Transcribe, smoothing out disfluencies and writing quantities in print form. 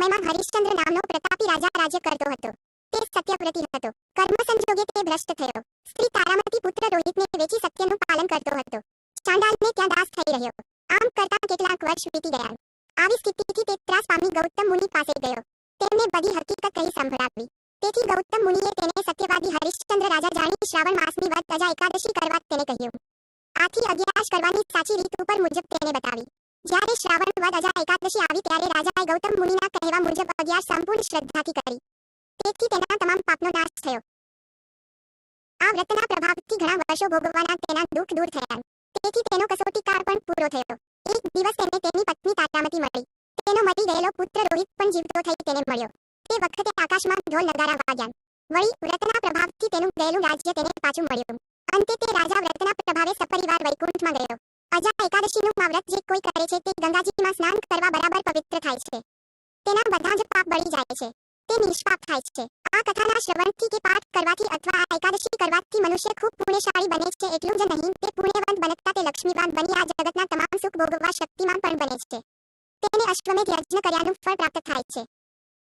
સમયમાં હરિશ્ચંદ્ર નામનો પ્રતાપી રાજા રાજ્ય કરતો હતો. તે સત્યવ્રતી હતો. કર્મસંજોગે તે ભ્રષ્ટ થયો. સ્ત્રી તારામતી પુત્ર રોહિતને વેચી સત્યનું પાલન કરતો હતો. ચાંડાલને ત્યાં દાસ થઈ રહ્યો. આમ કરતાં કેટલાક વર્ષ વીતી ગયા. આવી સ્થિતિથી તે ત્રાસ પામી ગૌતમ મુનિ પાસે ગયો. તેમને બધી હકીકત કહી સંભળાવી. તેથી ગૌતમ મુનિએ તેને સત્યવાદી હરિશ્ચંદ્ર રાજા જાણી શ્રાવણ માસની વદ અજા એકાદશી કરવા તેને કહ્યું. આથી અગિયારસ કરવાની સાચી રીત ઉપર મુજબ તેને બતાવી. જ્યારે શ્રાવણ વદ અજા એકાદશી આવી ત્યારે રાજાએ ગૌતમ મુનિના કહેવા મુજબ અગિયાર સંપૂર્ણ શ્રદ્ધાથી કરી. તેથી તેના તમામ પાપનો નાશ થયો. આ વ્રતના પ્રભાવથી ઘણા વર્ષો ભોગવવાના તેના દુઃખ દૂર થયા. તેથી તેનો કસોટી કાળ પણ પૂરો થયો. એક દિવસ તેને તેની પત્ની તારામતી મળી. તેનો મરી ગયેલો પુત્ર રોહિત પણ જીવતો થઈ તેને મળ્યો. તે વખતે આકાશમાં ઢોલ નગારા વાગ્યા. વળી વ્રતના પ્રભાવથી તેનું ગયેલું રાજ્ય તેને પાછું મળ્યું. અંતે તે રાજા વ્રતના પ્રભાવે સપરિવાર વૈકુંઠમાં ગયો. અજા એકાદશીનું આ વ્રત જે કોઈ કરે છે તે ગંગાજીમાં સ્નાન કરવા બરાબર પવિત્ર થાય છે. તેના બધા જ પાપ બળી જાય છે. તે નિષ્પાપ થાય છે. આ કથાના શ્રવણથી કે પાઠ કરવાથી અથવા આ એકાદશી કરવાથી મનુષ્ય ખૂબ પુણ્યશાળી બને છે. એટલું જ નહીં, તે પુણ્યવંત બનતા તે લક્ષ્મીવાન બની આ જગતના તમામ સુખ ભોગવવા શક્તિમાન પણ બને છે. તેને અશ્વમેધ યજ્ઞ કર્યાનું ફળ પ્રાપ્ત થાય છે.